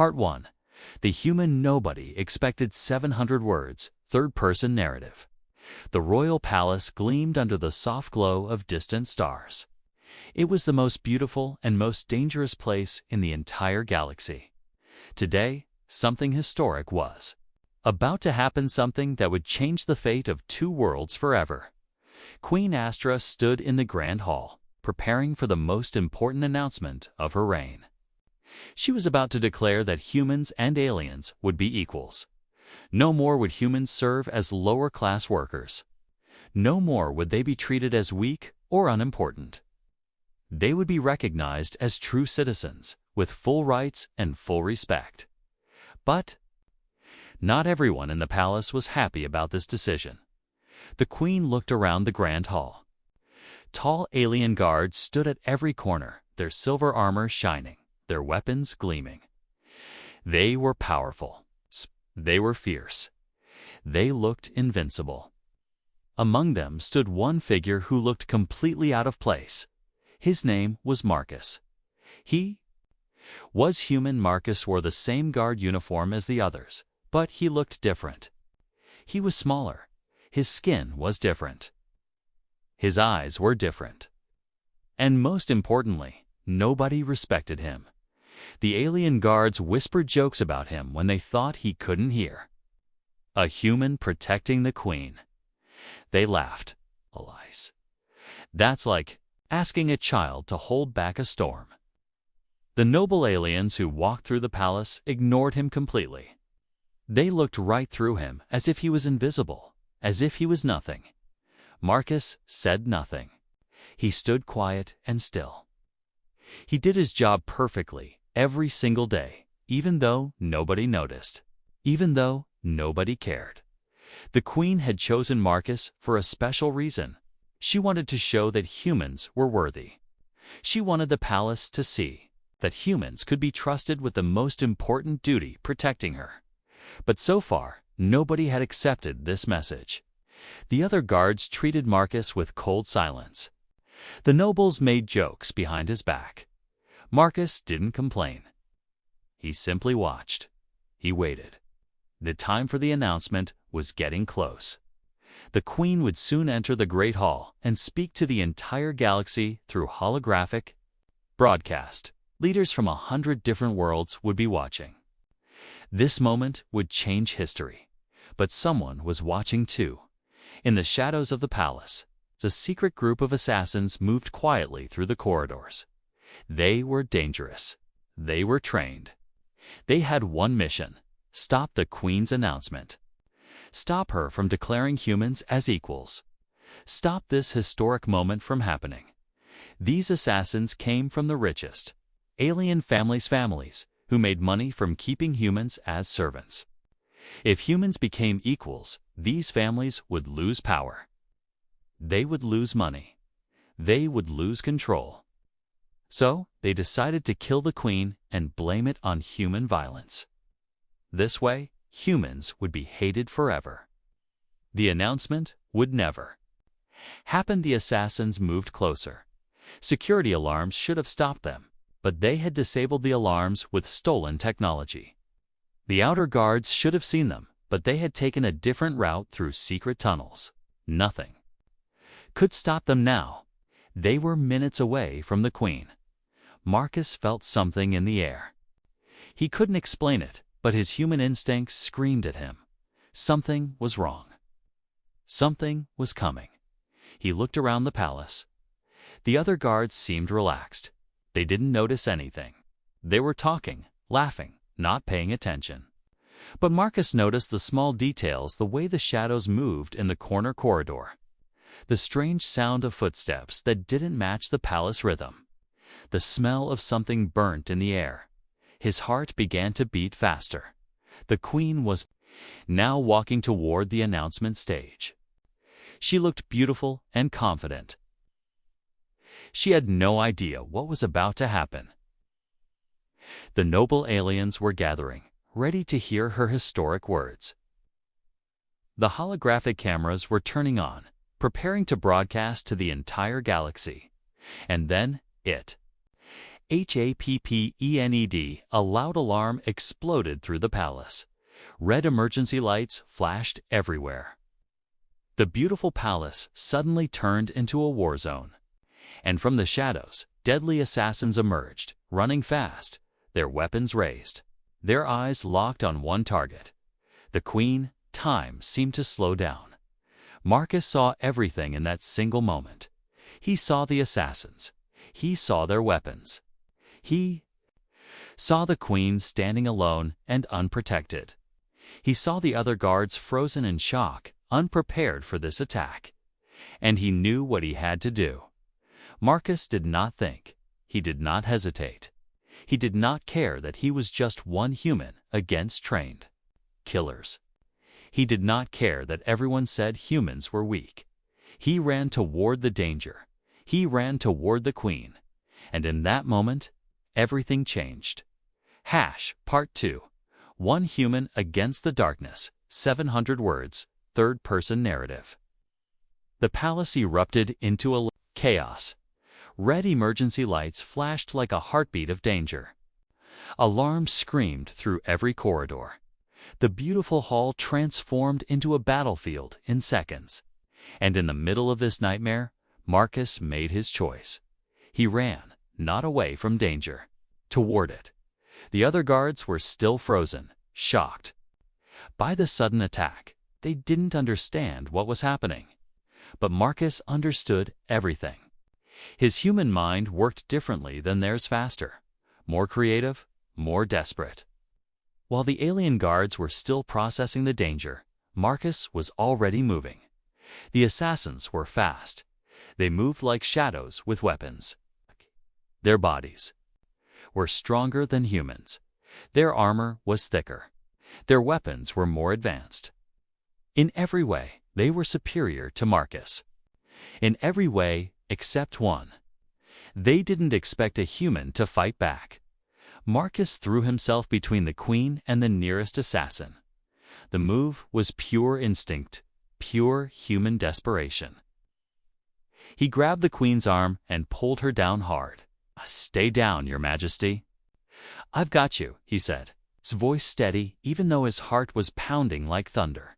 Part 1. The Human Nobody Expected 700 Words, Third-Person Narrative. The royal palace gleamed under the soft glow of distant stars. It was the most beautiful and most dangerous place in the entire galaxy. Today, something historic was about to happen, something that would change the fate of two worlds forever. Queen Astra stood in the Grand Hall, preparing for the most important announcement of her reign. She was about to declare that humans and aliens would be equals. No more would humans serve as lower-class workers. No more would they be treated as weak or unimportant. They would be recognized as true citizens, with full rights and full respect. But not everyone in the palace was happy about this decision. The queen looked around the Grand Hall. Tall alien guards stood at every corner, their silver armor shining, their weapons gleaming. They were powerful. They were fierce. They looked invincible. Among them stood one figure who looked completely out of place. His name was Marcus. He was human. Marcus wore the same guard uniform as the others, but he looked different. He was smaller. His skin was different. His eyes were different. And most importantly, nobody respected him. The alien guards whispered jokes about him when they thought he couldn't hear. A human protecting the queen. They laughed. Lies. That's like asking a child to hold back a storm. The noble aliens who walked through the palace ignored him completely. They looked right through him as if he was invisible, as if he was nothing. Marcus said nothing. He stood quiet and still. He did his job perfectly every single day, even though nobody noticed, even though nobody cared. The queen had chosen Marcus for a special reason. She wanted to show that humans were worthy. She wanted the palace to see that humans could be trusted with the most important duty, protecting her. But so far, nobody had accepted this message. The other guards treated Marcus with cold silence. The nobles made jokes behind his back. Marcus didn't complain. He simply watched. He waited. The time for the announcement was getting close. The queen would soon enter the Great Hall and speak to the entire galaxy through holographic broadcast. Leaders from 100 different worlds would be watching. This moment would change history. But someone was watching too. In the shadows of the palace, a secret group of assassins moved quietly through the corridors. They were dangerous. They were trained. They had one mission: stop the queen's announcement. Stop her from declaring humans as equals. Stop this historic moment from happening. These assassins came from the richest alien families who made money from keeping humans as servants. If humans became equals, these families would lose power. They would lose money. They would lose control. So they decided to kill the queen and blame it on human violence. This way, humans would be hated forever. The announcement would never happen. The assassins moved closer. Security alarms should have stopped them, but they had disabled the alarms with stolen technology. The outer guards should have seen them, but they had taken a different route through secret tunnels. Nothing could stop them now. They were minutes away from the queen. Marcus felt something in the air. He couldn't explain it, but his human instincts screamed at him. Something was wrong. Something was coming. He looked around the palace. The other guards seemed relaxed. They didn't notice anything. They were talking, laughing, not paying attention. But Marcus noticed the small details: the way the shadows moved in the corner corridor, the strange sound of footsteps that didn't match the palace rhythm, the smell of something burnt in the air. His heart began to beat faster. The queen was now walking toward the announcement stage. She looked beautiful and confident. She had no idea what was about to happen. The noble aliens were gathering, ready to hear her historic words. The holographic cameras were turning on, preparing to broadcast to the entire galaxy. And then HAPPENED, a loud alarm exploded through the palace. Red emergency lights flashed everywhere. The beautiful palace suddenly turned into a war zone. And from the shadows, deadly assassins emerged, running fast, their weapons raised. Their eyes locked on one target. The queen. Time seemed to slow down. Marcus saw everything in that single moment. He saw the assassins. He saw their weapons. He saw the queen standing alone and unprotected. He saw the other guards frozen in shock, unprepared for this attack. And he knew what he had to do. Marcus did not think. He did not hesitate. He did not care that he was just one human against trained killers. He did not care that everyone said humans were weak. He ran toward the danger. He ran toward the queen. And in that moment, everything changed. Part 2. One Human Against the Darkness, 700 Words, Third-Person Narrative. The palace erupted into a chaos. Red emergency lights flashed like a heartbeat of danger. Alarms screamed through every corridor. The beautiful hall transformed into a battlefield in seconds. And in the middle of this nightmare, Marcus made his choice. He ran, not away from danger, toward it. The other guards were still frozen, shocked. By the sudden attack, they didn't understand what was happening. But Marcus understood everything. His human mind worked differently than theirs, faster, more creative, more desperate. While the alien guards were still processing the danger, Marcus was already moving. The assassins were fast. They moved like shadows with weapons. Their bodies were stronger than humans. Their armor was thicker. Their weapons were more advanced. In every way, they were superior to Marcus. In every way except one. They didn't expect a human to fight back. Marcus threw himself between the queen and the nearest assassin. The move was pure instinct, pure human desperation. He grabbed the queen's arm and pulled her down hard. "Stay down, Your Majesty." "I've got you," he said, his voice steady even though his heart was pounding like thunder.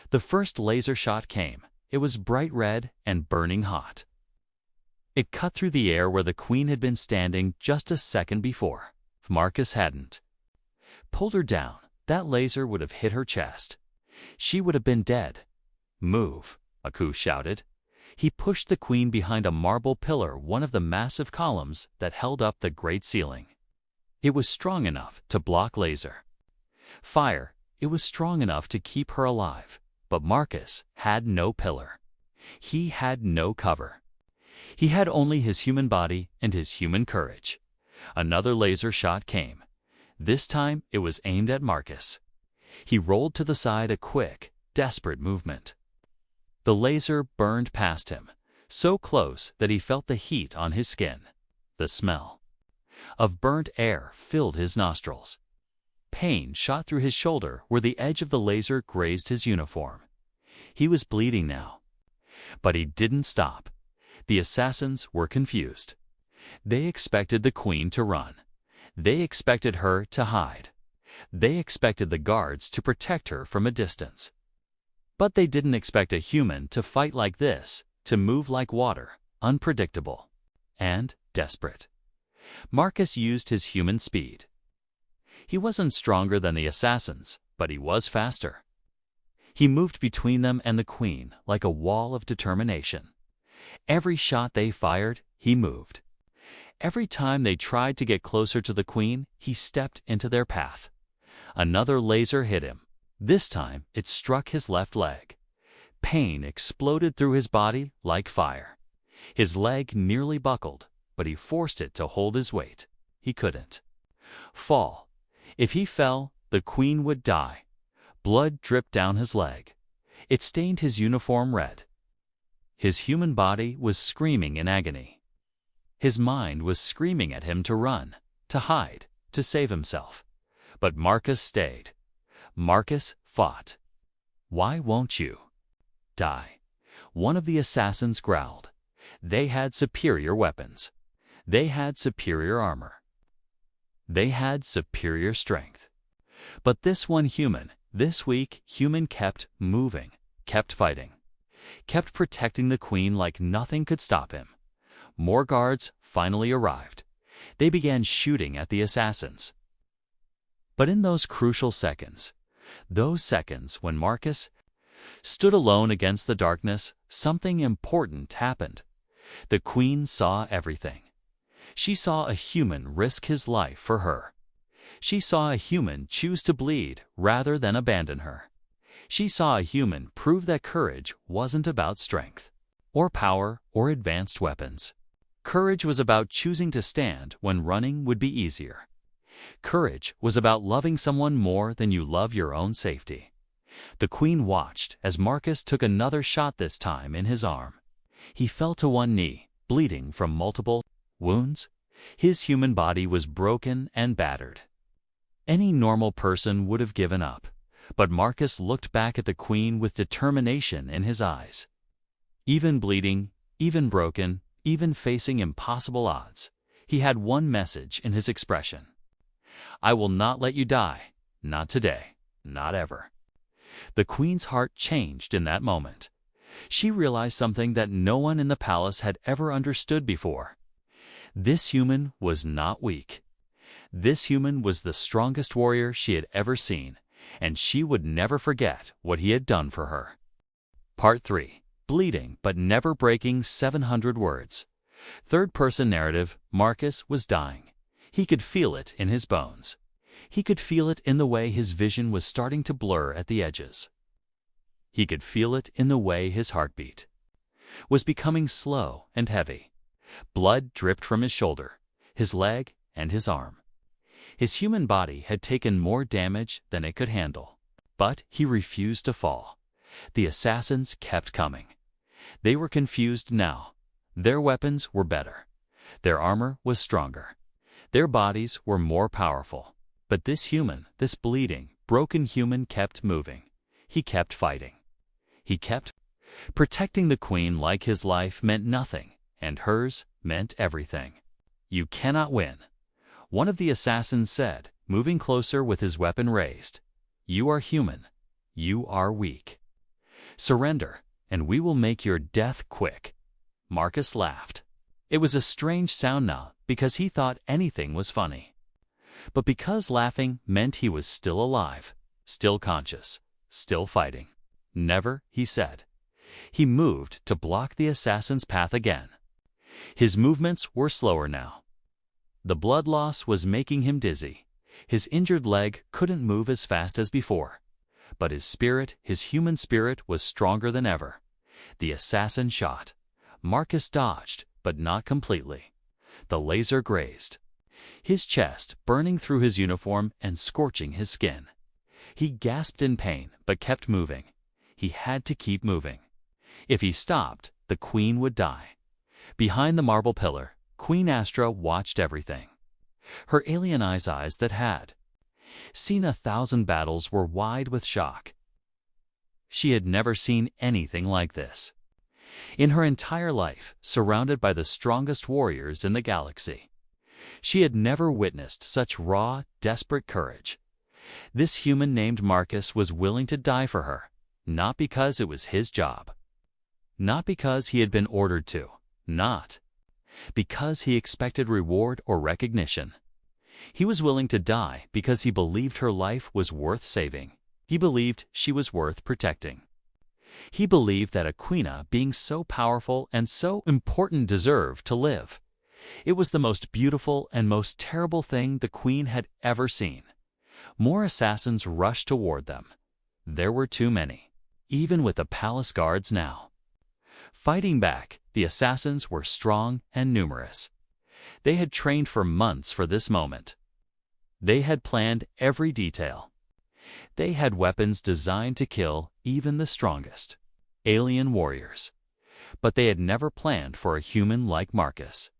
The first laser shot came. It was bright red and burning hot. It cut through the air where the queen had been standing just a second before. If Marcus hadn't pulled her down, that laser would have hit her chest. She would have been dead. "Move," Aku shouted. He pushed the queen behind a marble pillar, one of the massive columns that held up the great ceiling. It was strong enough to block laser fire. It was strong enough to keep her alive. But Marcus had no pillar. He had no cover. He had only his human body and his human courage. Another laser shot came. This time it was aimed at Marcus. He rolled to the side, a quick, desperate movement. The laser burned past him, so close that he felt the heat on his skin. The smell of burnt air filled his nostrils. Pain shot through his shoulder where the edge of the laser grazed his uniform. He was bleeding now. But he didn't stop. The assassins were confused. They expected the queen to run. They expected her to hide. They expected the guards to protect her from a distance. But they didn't expect a human to fight like this, to move like water, unpredictable and desperate. Marcus used his human speed. He wasn't stronger than the assassins, but he was faster. He moved between them and the queen like a wall of determination. Every shot they fired, he moved. Every time they tried to get closer to the queen, he stepped into their path. Another laser hit him. This time, it struck his left leg. Pain exploded through his body like fire. His leg nearly buckled, but he forced it to hold his weight. He couldn't fall. If he fell, the queen would die. Blood dripped down his leg. It stained his uniform red. His human body was screaming in agony. His mind was screaming at him to run, to hide, to save himself. But Marcus stayed. Marcus fought. "Why won't you die?" One of the assassins growled. They had superior weapons. They had superior armor. They had superior strength. But this one human, this weak human, kept moving, kept fighting, kept protecting the queen like nothing could stop him. More guards finally arrived. They began shooting at the assassins. But in those crucial seconds, those seconds when Marcus stood alone against the darkness, something important happened. The queen saw everything. She saw a human risk his life for her. She saw a human choose to bleed rather than abandon her. She saw a human prove that courage wasn't about strength, or power, or advanced weapons. Courage was about choosing to stand when running would be easier. Courage was about loving someone more than you love your own safety. The queen watched as Marcus took another shot, this time in his arm. He fell to one knee, bleeding from multiple wounds. His human body was broken and battered. Any normal person would have given up, but Marcus looked back at the queen with determination in his eyes. Even bleeding, even broken, even facing impossible odds, he had one message in his expression. "I will not let you die, not today, not ever." The queen's heart changed in that moment. She realized something that no one in the palace had ever understood before. This human was not weak. This human was the strongest warrior she had ever seen, and she would never forget what he had done for her. Part 3. Bleeding but never breaking 700 words. Third-person narrative. Marcus was dying. He could feel it in his bones. He could feel it in the way his vision was starting to blur at the edges. He could feel it in the way his heartbeat was becoming slow and heavy. Blood dripped from his shoulder, his leg, and his arm. His human body had taken more damage than it could handle. But he refused to fall. The assassins kept coming. They were confused now. Their weapons were better. Their armor was stronger. Their bodies were more powerful. But this human, this bleeding, broken human, kept moving. He kept fighting. He kept protecting the queen like his life meant nothing, and hers meant everything. "You cannot win," one of the assassins said, moving closer with his weapon raised. "You are human. You are weak. Surrender, and we will make your death quick." Marcus laughed. It was a strange sound now, because he thought anything was funny. But because laughing meant he was still alive, still conscious, still fighting. "Never," he said. He moved to block the assassin's path again. His movements were slower now. The blood loss was making him dizzy. His injured leg couldn't move as fast as before. But his spirit, his human spirit, was stronger than ever. The assassin shot. Marcus dodged, but not completely. The laser grazed his chest, burning through his uniform and scorching his skin. He gasped in pain, but kept moving. He had to keep moving. If he stopped, the queen would die. Behind the marble pillar, Queen Astra watched everything. Her alien eyes that had seen 1,000 battles were wide with shock. She had never seen anything like this. In her entire life, surrounded by the strongest warriors in the galaxy, she had never witnessed such raw, desperate courage. This human named Marcus was willing to die for her, not because it was his job, not because he had been ordered to, not because he expected reward or recognition. He was willing to die because he believed her life was worth saving. He believed she was worth protecting. He believed that a queen, being so powerful and so important, deserved to live. It was the most beautiful and most terrible thing the queen had ever seen. More assassins rushed toward them. There were too many, even with the palace guards now. Fighting back, the assassins were strong and numerous. They had trained for months for this moment. They had planned every detail. They had weapons designed to kill even the strongest alien warriors. But they had never planned for a human like Marcus.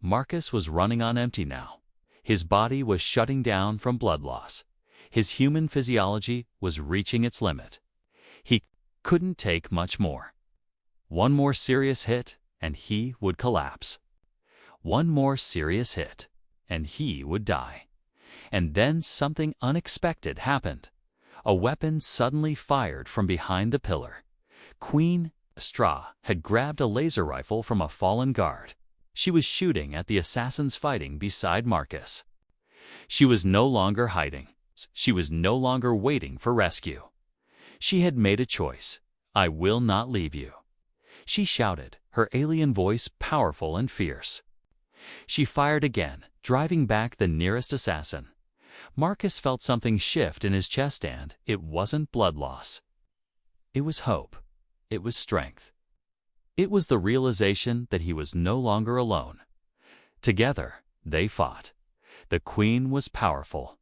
Marcus was running on empty now. His body was shutting down from blood loss. His human physiology was reaching its limit. He couldn't take much more. One more serious hit, and he would collapse. One more serious hit, and he would die. And then something unexpected happened. A weapon suddenly fired from behind the pillar. Queen Straw had grabbed a laser rifle from a fallen guard. She was shooting at the assassins fighting beside Marcus. She was no longer hiding. She was no longer waiting for rescue. She had made a choice. I will not leave you. She shouted, her alien voice powerful and fierce. She fired again, driving back the nearest assassin. Marcus felt something shift in his chest, and it wasn't blood loss. It was hope. It was strength. It was the realization that he was no longer alone. Together, they fought. The Queen was powerful.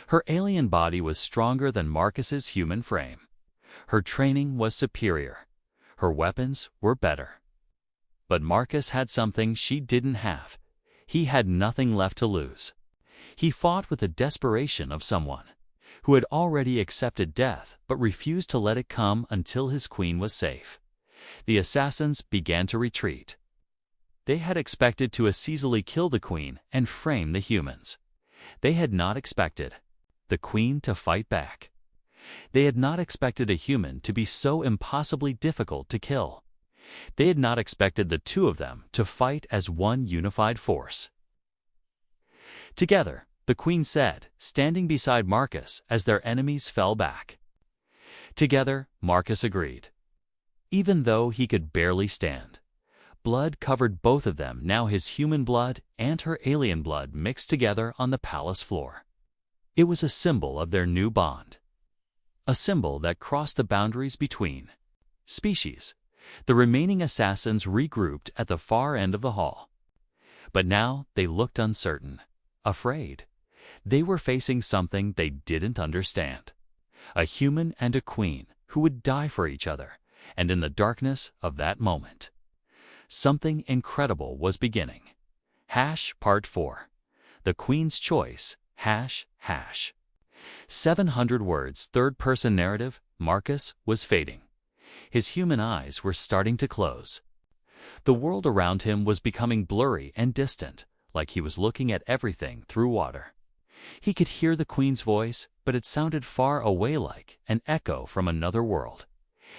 Her alien body was stronger than Marcus's human frame. Her training was superior. Her weapons were better. But Marcus had something she didn't have. He had nothing left to lose. He fought with the desperation of someone who had already accepted death but refused to let it come until his queen was safe. The assassins began to retreat. They had expected to as easily kill the queen and frame the humans. They had not expected the queen to fight back. They had not expected a human to be so impossibly difficult to kill. They had not expected the two of them to fight as one unified force. Together, the Queen said, standing beside Marcus as their enemies fell back. Together, Marcus agreed. Even though he could barely stand. Blood covered both of them, now his human blood and her alien blood mixed together on the palace floor. It was a symbol of their new bond. A symbol that crossed the boundaries between species. The remaining assassins regrouped at the far end of the hall. But now they looked uncertain, afraid. They were facing something they didn't understand. A human and a queen who would die for each other, and in the darkness of that moment, something incredible was beginning. Part 4. The Queen's Choice. 700 words, third-person narrative. Marcus was fading. His human eyes were starting to close. The world around him was becoming blurry and distant, like he was looking at everything through water. He could hear the Queen's voice, but it sounded far away, like an echo from another world.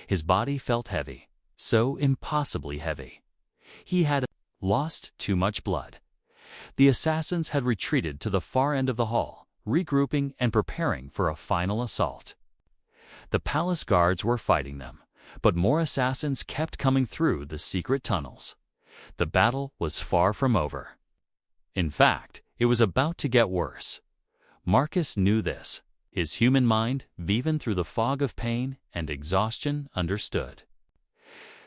His body felt heavy, so impossibly heavy. He had lost too much blood. The assassins had retreated to the far end of the hall, regrouping and preparing for a final assault. The palace guards were fighting them, but more assassins kept coming through the secret tunnels. The battle was far from over. In fact, it was about to get worse. Marcus knew this. His human mind, even through the fog of pain and exhaustion, understood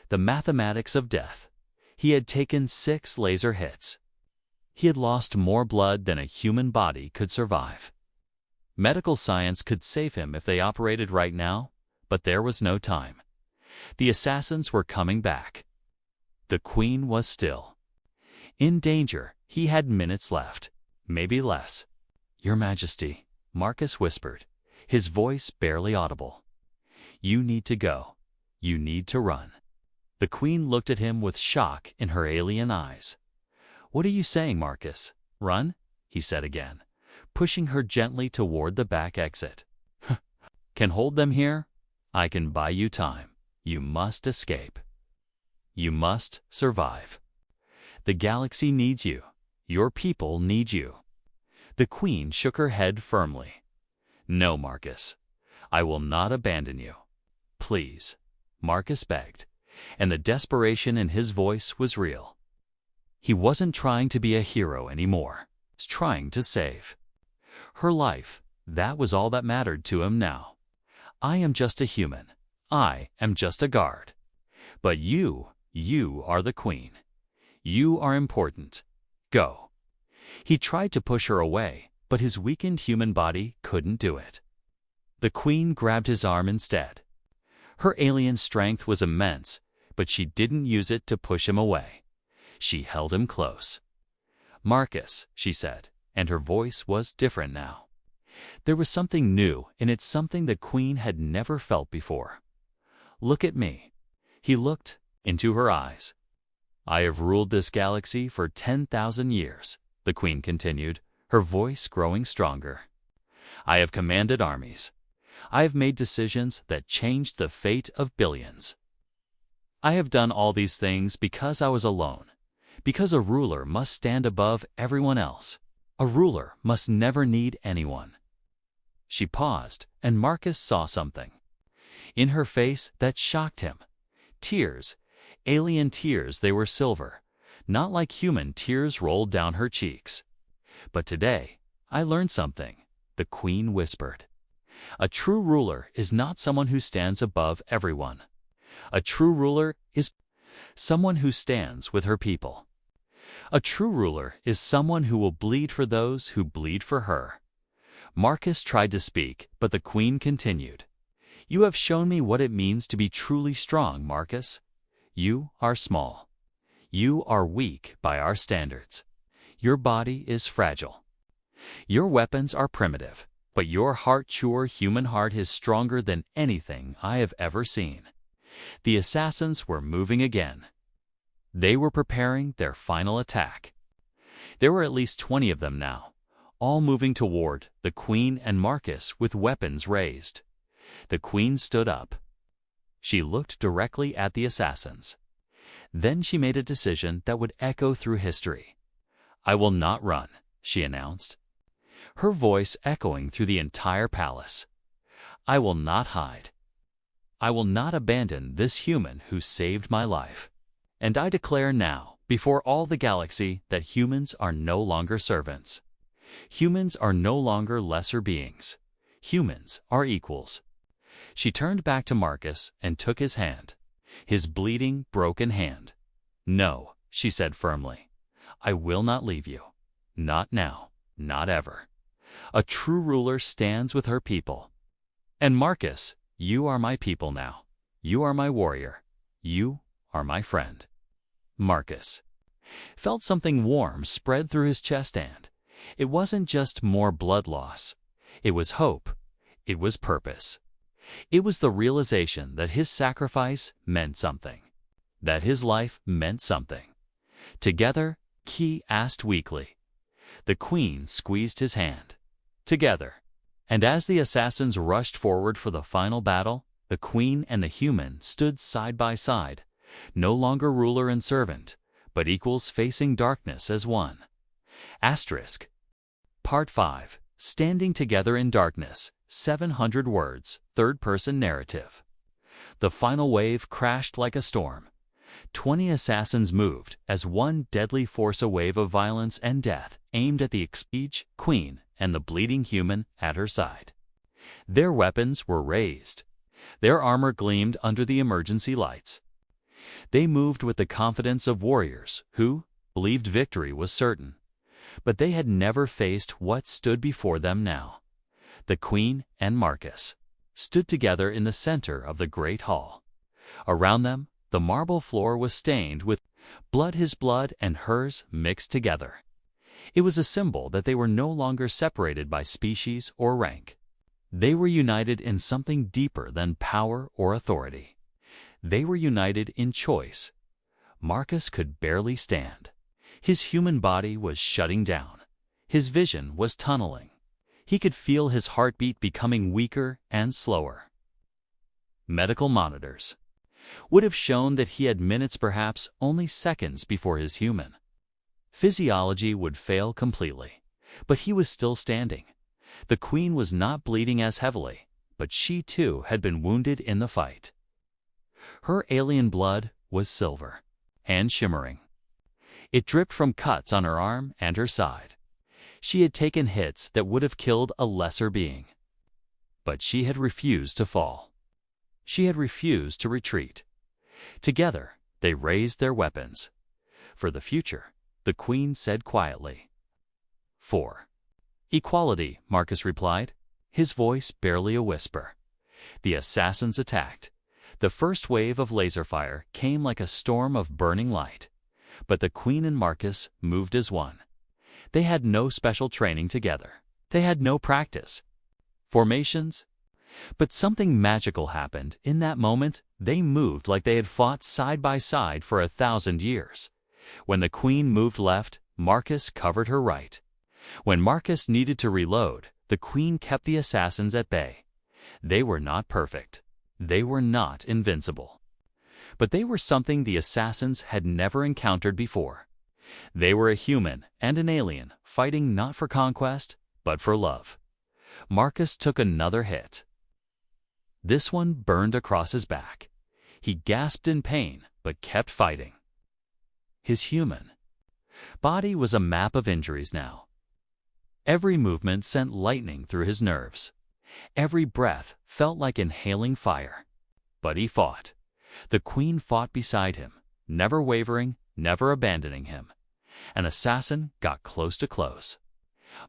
the mathematics of death. He had taken 6 laser hits. He had lost more blood than a human body could survive. Medical science could save him if they operated right now, but there was no time. The assassins were coming back. The Queen was still in danger. He had minutes left, maybe less. "Your Majesty," Marcus whispered, his voice barely audible. "You need to go. You need to run." The Queen looked at him with shock in her alien eyes. "What are you saying, Marcus? Run?" he said again, pushing her gently toward the back exit. "Can hold them here? I can buy you time. You must escape. You must survive. The galaxy needs you. Your people need you." The Queen shook her head firmly. "No, Marcus. I will not abandon you. Please," Marcus begged, and the desperation in his voice was real. He wasn't trying to be a hero anymore. He was trying to save her life. That was all that mattered to him now. "I am just a human. I am just a guard. But you are the Queen. You are important. Go." He tried to push her away, but his weakened human body couldn't do it. The Queen grabbed his arm instead. Her alien strength was immense, but she didn't use it to push him away. She held him close. "Marcus," she said, and her voice was different now. There was something new in it, something the Queen had never felt before. "Look at me." He looked into her eyes. I have ruled this galaxy for 10,000 years, the Queen continued, her voice growing stronger. I have commanded armies. I have made decisions that changed the fate of billions. I have done all these things because I was alone, because a ruler must stand above everyone else. A ruler must never need anyone. She paused, and Marcus saw something in her face that shocked him. Tears, alien tears. They were silver, not like human tears rolled down her cheeks. But today, I learned something, the Queen whispered. A true ruler is not someone who stands above everyone. A true ruler is someone who stands with her people. A true ruler is someone who will bleed for those who bleed for her. Marcus tried to speak, but the Queen continued. You have shown me what it means to be truly strong, Marcus. You are small. You are weak by our standards. Your body is fragile. Your weapons are primitive, but your heart-sure human heart is stronger than anything I have ever seen. The assassins were moving again. They were preparing their final attack. There were at least 20 of them now, all moving toward the Queen and Marcus with weapons raised. The Queen stood up. She looked directly at the assassins. Then she made a decision that would echo through history. I will not run, she announced, her voice echoing through the entire palace. I will not hide. I will not abandon this human who saved my life. And I declare now, before all the galaxy, that humans are no longer servants. Humans are no longer lesser beings. Humans are equals. She turned back to Marcus and took his hand, his bleeding, broken hand. No, she said firmly. I will not leave you. Not now, not ever. A true ruler stands with her people. And Marcus, you are my people now. You are my warrior. You are my friend. Marcus felt something warm spread through his chest, and it wasn't just more blood loss. It was hope. It was purpose. It was the realization that his sacrifice meant something, that his life meant something. Together, he asked weakly. The Queen squeezed his hand. Together. And as the assassins rushed forward for the final battle, the Queen and the human stood side by side, no longer ruler and servant, but equals facing darkness as one. Asterisk. Part 5. Standing Together in Darkness, 700 words, third-person narrative. The final wave crashed like a storm. 20 assassins moved as one deadly force, a wave of violence and death, aimed at the each Queen and the bleeding human at her side. Their weapons were raised. Their armor gleamed under the emergency lights. They moved with the confidence of warriors who believed victory was certain. But they had never faced what stood before them now. The Queen and Marcus stood together in the center of the great hall. Around them, the marble floor was stained with blood, his blood and hers mixed together. It was a symbol that they were no longer separated by species or rank. They were united in something deeper than power or authority. They were united in choice. Marcus could barely stand. His human body was shutting down. His vision was tunneling. He could feel his heartbeat becoming weaker and slower. Medical monitors would have shown that he had minutes, perhaps only seconds, before his human. Physiology would fail completely, but he was still standing. The Queen was not bleeding as heavily, but she too had been wounded in the fight. Her alien blood was silver and shimmering. It dripped from cuts on her arm and her side. She had taken hits that would have killed a lesser being. But she had refused to fall. She had refused to retreat. Together, they raised their weapons. For the future, the Queen said quietly. 4. Equality, Marcus replied, his voice barely a whisper. The assassins attacked. The first wave of laser fire came like a storm of burning light. But the Queen and Marcus moved as one. They had no special training together. They had no practice. Formations. But something magical happened. In that moment, they moved like they had fought side by side for 1,000 years. When the queen moved left, Marcus covered her right. When Marcus needed to reload, the queen kept the assassins at bay. They were not perfect. They were not invincible. But they were something the assassins had never encountered before. They were a human and an alien, fighting not for conquest, but for love. Marcus took another hit. This one burned across his back. He gasped in pain, but kept fighting. His human body was a map of injuries now. Every movement sent lightning through his nerves. Every breath felt like inhaling fire. But he fought. The queen fought beside him, never wavering, never abandoning him. An assassin got close to close.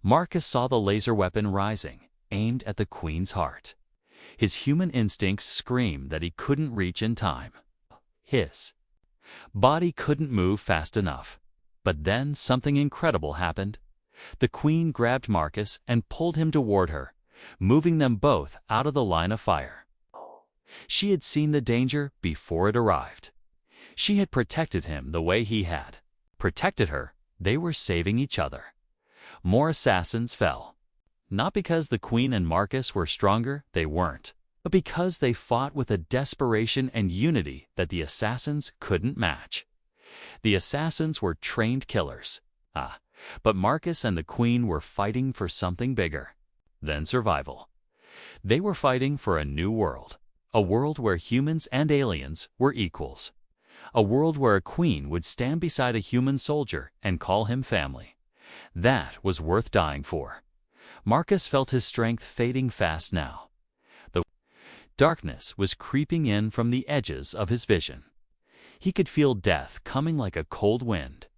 Marcus saw the laser weapon rising, aimed at the queen's heart. His human instincts screamed that he couldn't reach in time. His body couldn't move fast enough. But then something incredible happened. The queen grabbed Marcus and pulled him toward her, moving them both out of the line of fire. She had seen the danger before it arrived. She had protected him the way he had protected her. They were saving each other. More assassins fell. Not because the queen and Marcus were stronger, they weren't, but because they fought with a desperation and unity that the assassins couldn't match. The assassins were trained killers. But Marcus and the queen were fighting for something bigger than survival. They were fighting for a new world. A world where humans and aliens were equals. A world where a queen would stand beside a human soldier and call him family. That was worth dying for. Marcus felt his strength fading fast now. The darkness was creeping in from the edges of his vision. He could feel death coming like a cold wind.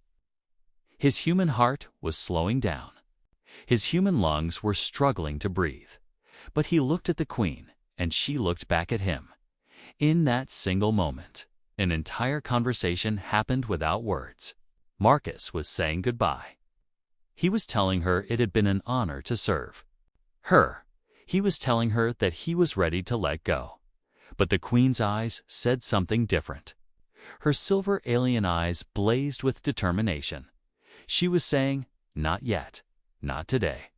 His human heart was slowing down. His human lungs were struggling to breathe. But he looked at the queen, and she looked back at him. In that single moment, an entire conversation happened without words. Marcus was saying goodbye. He was telling her it had been an honor to serve her. He was telling her that he was ready to let go. But the queen's eyes said something different. Her silver alien eyes blazed with determination. She was saying, "Not yet, not today.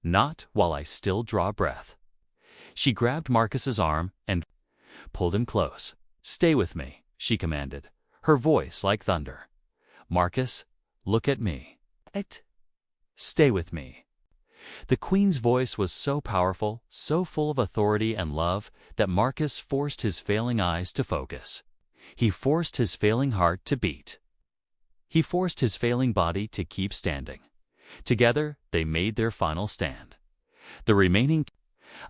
Not while I still draw breath." She grabbed Marcus's arm and pulled him close. "Stay with me," she commanded, her voice like thunder. "Marcus, look at me. Stay with me." The queen's voice was so powerful, so full of authority and love, that Marcus forced his failing eyes to focus. He forced his failing heart to beat. He forced his failing body to keep standing. Together, they made their final stand. The remaining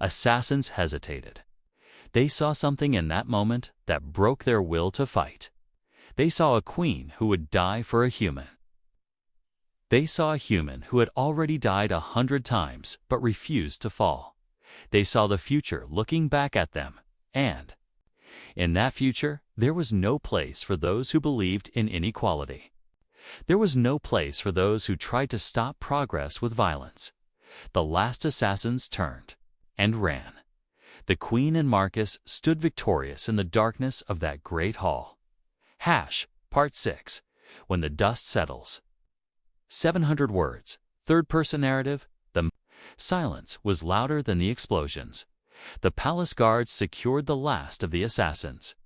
assassins hesitated. They saw something in that moment that broke their will to fight. They saw a queen who would die for a human. They saw a human who had already died 100 times but refused to fall. They saw the future looking back at them, and in that future, there was no place for those who believed in inequality. There was no place for those who tried to stop progress with violence. The last assassins turned and ran. The queen and Marcus stood victorious in the darkness of that great hall. Part 6. When the dust settles. 700 words. Third-person narrative. The silence was louder than the explosions. The palace guards secured the last of the assassins.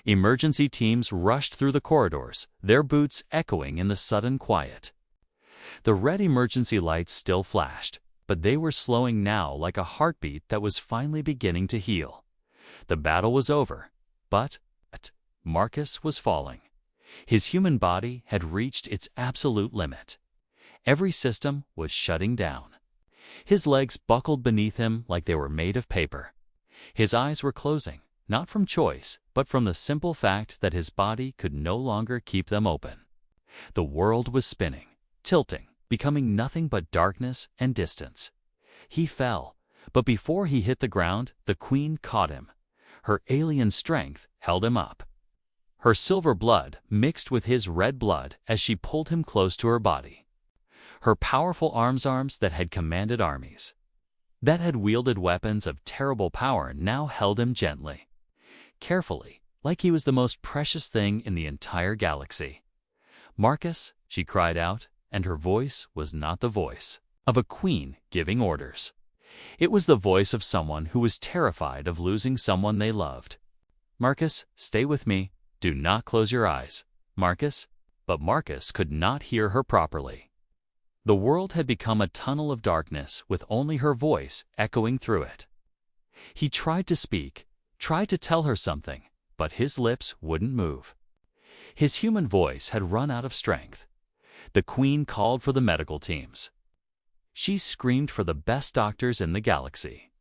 Emergency teams rushed through the corridors, their boots echoing in the sudden quiet. The red emergency lights still flashed, but they were slowing now like a heartbeat that was finally beginning to heal. The battle was over, but Marcus was falling. His human body had reached its absolute limit. Every system was shutting down. His legs buckled beneath him like they were made of paper. His eyes were closing, not from choice, but from the simple fact that his body could no longer keep them open. The world was spinning, tilting, becoming nothing but darkness and distance. He fell, but before he hit the ground, the queen caught him. Her alien strength held him up. Her silver blood mixed with his red blood as she pulled him close to her body. Her powerful arms that had commanded armies, that had wielded weapons of terrible power, now held him gently, carefully, like he was the most precious thing in the entire galaxy. "Marcus," she cried out, and her voice was not the voice of a queen giving orders. It was the voice of someone who was terrified of losing someone they loved. "Marcus, stay with me. Do not close your eyes. Marcus." But Marcus could not hear her properly. The world had become a tunnel of darkness with only her voice echoing through it. He tried to speak, tried to tell her something, but his lips wouldn't move. His human voice had run out of strength. The queen called for the medical teams. She screamed for the best doctors in the galaxy.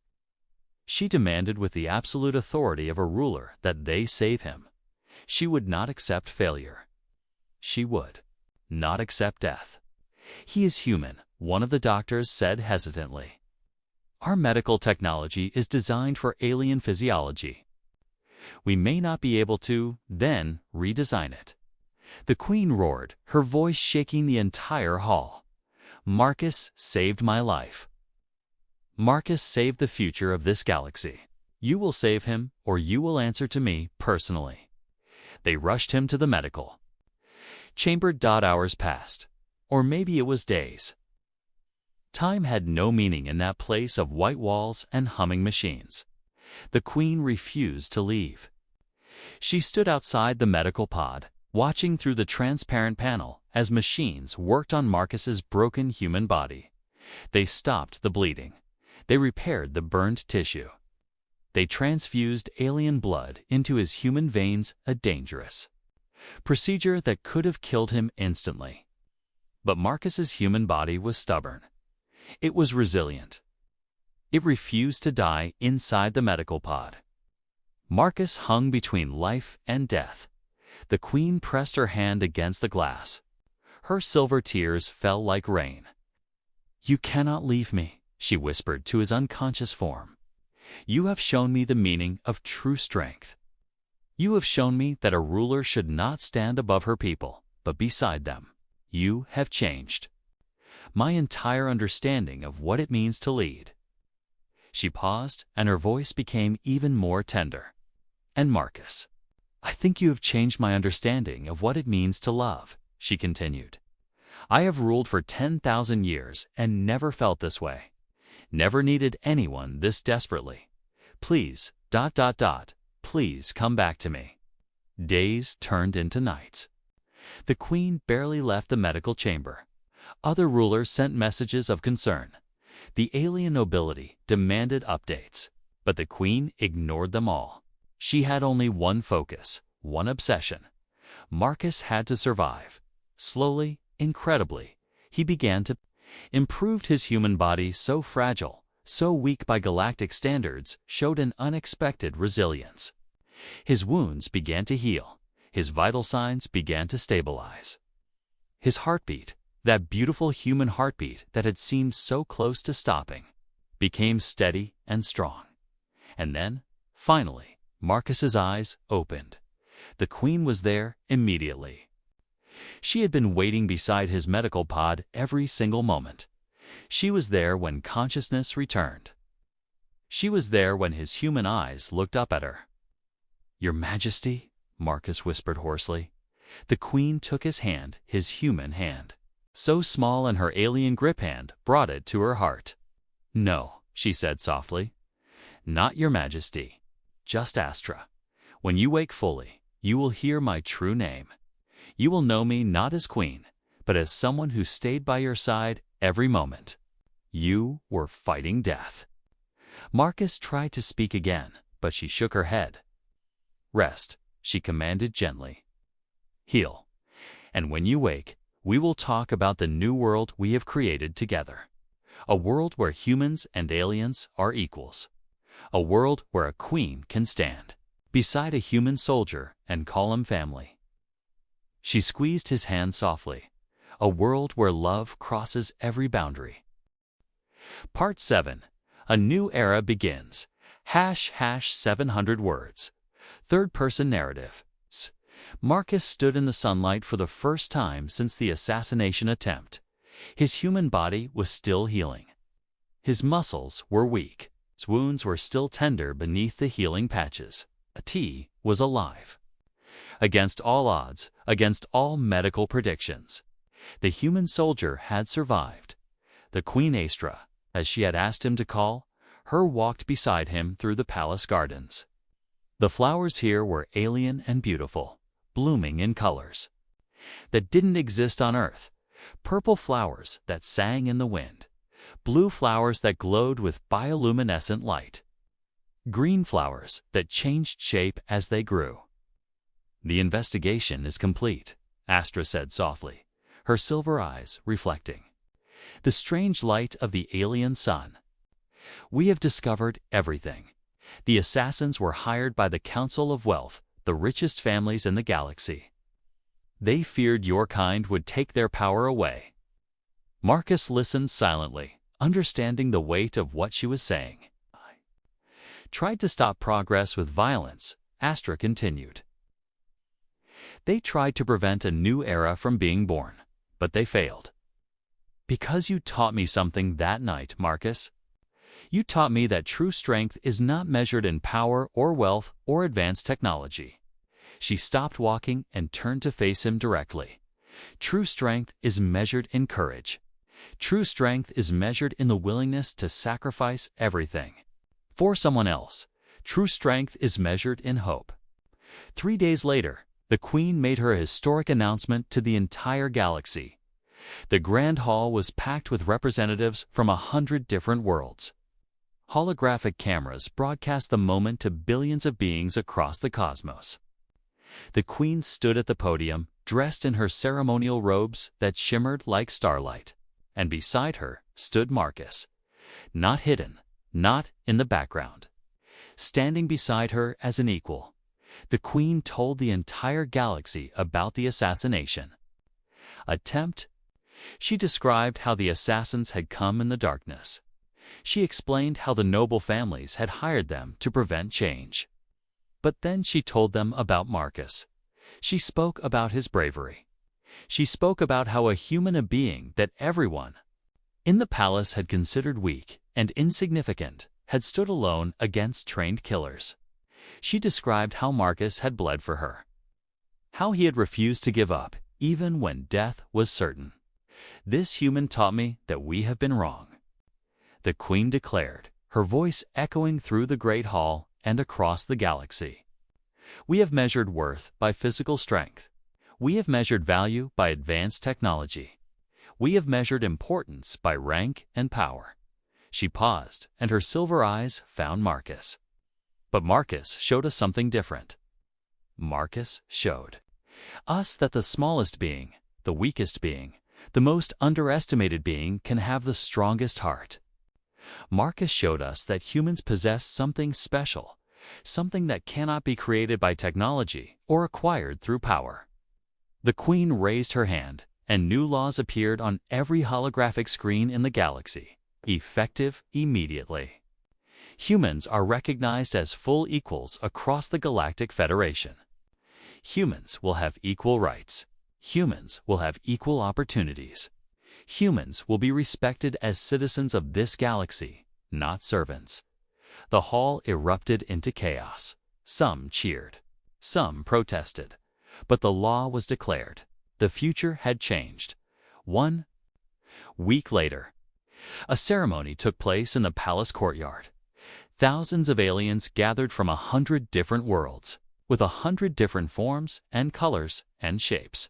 She demanded with the absolute authority of a ruler that they save him. She would not accept failure. She would not accept death. "He is human," one of the doctors said hesitantly. "Our medical technology is designed for alien physiology. We may not be able to, then, redesign it." The queen roared, her voice shaking the entire hall. "Marcus saved my life. Marcus saved the future of this galaxy. You will save him, or you will answer to me personally." They rushed him to the medical chamber. Hours passed, or maybe it was days. Time had no meaning in that place of white walls and humming machines. The queen refused to leave. She stood outside the medical pod, watching through the transparent panel as machines worked on Marcus's broken human body. They stopped the bleeding. They repaired the burned tissue. They transfused alien blood into his human veins, a dangerous procedure that could have killed him instantly. But Marcus's human body was stubborn. It was resilient. It refused to die inside the medical pod. Marcus hung between life and death. The queen pressed her hand against the glass. Her silver tears fell like rain. "You cannot leave me," she whispered to his unconscious form. "You have shown me the meaning of true strength. You have shown me that a ruler should not stand above her people, but beside them. You have changed my entire understanding of what it means to lead." She paused, and her voice became even more tender. "And Marcus, I think you have changed my understanding of what it means to love," she continued. "I have ruled for 10,000 years and never felt this way. Never needed anyone this desperately. Please, please come back to me." Days turned into nights. The queen barely left the medical chamber. Other rulers sent messages of concern. The alien nobility demanded updates, but the queen ignored them all. She had only one focus, one obsession. Marcus had to survive. Slowly, incredibly, he began to improve. His human body, so fragile, so weak by galactic standards, showed an unexpected resilience. His wounds began to heal. His vital signs began to stabilize. His heartbeat, that beautiful human heartbeat that had seemed so close to stopping, became steady and strong. And then, finally, Marcus's eyes opened. The queen was there immediately. She had been waiting beside his medical pod every single moment. She was there when consciousness returned. She was there when his human eyes looked up at her. "Your Majesty," Marcus whispered hoarsely. The queen took his hand, his human hand. So small, and her alien grip hand brought it to her heart. "No," she said softly. "Not Your Majesty. Just Astra. When you wake fully, you will hear my true name. You will know me not as queen, but as someone who stayed by your side every moment. You were fighting death." Marcus tried to speak again, but she shook her head. "Rest," she commanded gently. "Heal. And when you wake, we will talk about the new world we have created together. A world where humans and aliens are equals. A world where a queen can stand beside a human soldier and call him family." She squeezed his hand softly. A world where love crosses every boundary. Part 7. A new era begins. #700 words. Third-person narrative. Marcus stood in the sunlight for the first time since the assassination attempt. His human body was still healing. His muscles were weak. His wounds were still tender beneath the healing patches. A T was alive. Against all odds, against all medical predictions, the human soldier had survived. The Queen Astra, as she had asked him to call her, walked beside him through the palace gardens. The flowers here were alien and beautiful, blooming in colors that didn't exist on Earth. Purple flowers that sang in the wind, blue flowers that glowed with bioluminescent light, green flowers that changed shape as they grew. "The investigation is complete," Astra said softly, her silver eyes reflecting the strange light of the alien sun. "We have discovered everything. The assassins were hired by the Council of Wealth, the richest families in the galaxy. They feared your kind would take their power away." Marcus listened silently, understanding the weight of what she was saying. "Tried to stop progress with violence," Astra continued. "They tried to prevent a new era from being born, but they failed. Because you taught me something that night, Marcus. You taught me that true strength is not measured in power or wealth or advanced technology." She stopped walking and turned to face him directly. "True strength is measured in courage. True strength is measured in the willingness to sacrifice everything for someone else. True strength is measured in hope." 3 days later, the Queen made her historic announcement to the entire galaxy. The Grand Hall was packed with representatives from 100 different worlds. Holographic cameras broadcast the moment to billions of beings across the cosmos. The Queen stood at the podium, dressed in her ceremonial robes that shimmered like starlight, and beside her stood Marcus. Not hidden, not in the background. Standing beside her as an equal, the Queen told the entire galaxy about the assassination attempt. She described how the assassins had come in the darkness. She explained how the noble families had hired them to prevent change. But then she told them about Marcus. She spoke about his bravery. She spoke about how a human being that everyone in the palace had considered weak and insignificant had stood alone against trained killers. She described how Marcus had bled for her, how he had refused to give up even when death was certain. "This human taught me that we have been wrong," the Queen declared, her voice echoing through the Great Hall and across the galaxy. "We have measured worth by physical strength. We have measured value by advanced technology. We have measured importance by rank and power." She paused, and her silver eyes found Marcus. But Marcus showed us something different. Marcus showed us that the smallest being, the weakest being, the most underestimated being can have the strongest heart. Marcus showed us that humans possess something special, something that cannot be created by technology or acquired through power. The Queen raised her hand, and new laws appeared on every holographic screen in the galaxy, effective immediately. Humans are recognized as full equals across the Galactic Federation. Humans will have equal rights. Humans will have equal opportunities. Humans will be respected as citizens of this galaxy, not servants. The hall erupted into chaos. Some cheered. Some protested. But the law was declared. The future had changed. 1 week later, a ceremony took place in the palace courtyard. Thousands of aliens gathered from 100 different worlds, with 100 different forms and colors and shapes.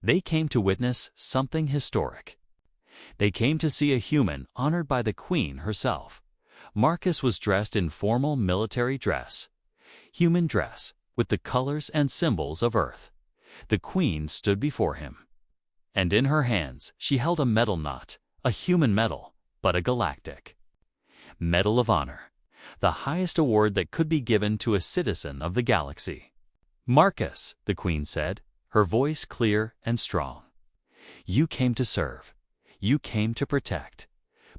They came to witness something historic. They came to see a human honored by the Queen herself. Marcus was dressed in formal military dress, human dress, with the colors and symbols of Earth. The Queen stood before him, and in her hands she held a medal, not a human medal, but a galactic Medal of Honor, the highest award that could be given to a citizen of the galaxy. "Marcus," the Queen said, her voice clear and strong, "you came to serve. You came to protect.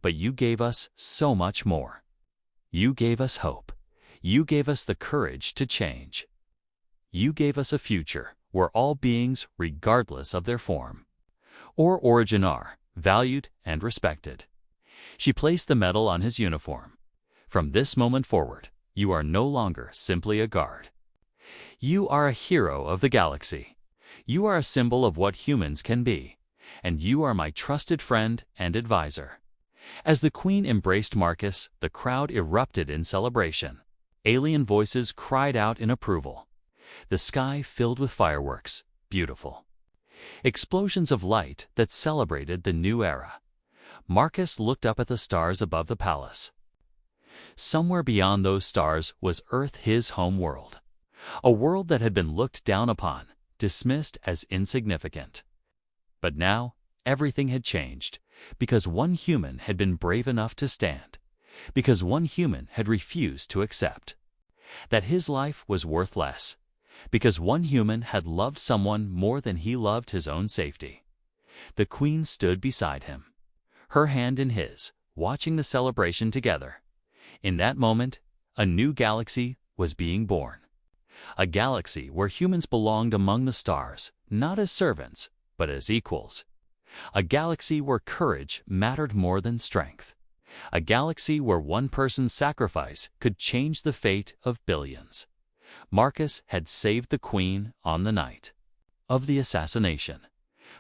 But you gave us so much more. You gave us hope. You gave us the courage to change. You gave us a future where all beings, regardless of their form or origin, are valued and respected." She placed the medal on his uniform. "From this moment forward, you are no longer simply a guard. You are a hero of the galaxy. You are a symbol of what humans can be, and you are my trusted friend and advisor." As the Queen embraced Marcus, the crowd erupted in celebration. Alien voices cried out in approval. The sky filled with fireworks, beautiful. Explosions of light that celebrated the new era. Marcus looked up at the stars above the palace. Somewhere beyond those stars was Earth, his home world. A world that had been looked down upon, dismissed as insignificant. But now, everything had changed, because one human had been brave enough to stand, because one human had refused to accept that his life was worth less, because one human had loved someone more than he loved his own safety. The Queen stood beside him, her hand in his, watching the celebration together. In that moment, a new galaxy was being born. A galaxy where humans belonged among the stars, not as servants, but as equals. A galaxy where courage mattered more than strength. A galaxy where one person's sacrifice could change the fate of billions. Marcus had saved the Queen on the night of the assassination,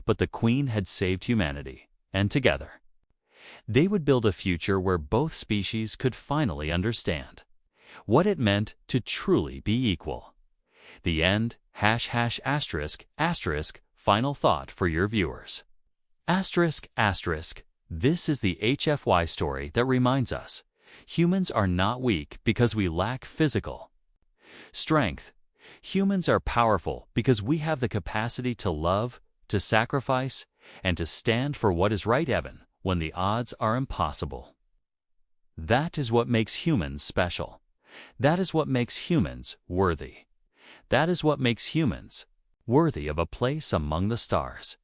but the Queen had saved humanity, and together, they would build a future where both species could finally understand what it meant to truly be equal. The end, ****, final thought for your viewers. ***, this is the HFY story that reminds us, humans are not weak because we lack physical strength. Humans are powerful because we have the capacity to love, to sacrifice, and to stand for what is right even when the odds are impossible. That is what makes humans special. That is what makes humans worthy. That is what makes humans worthy of a place among the stars.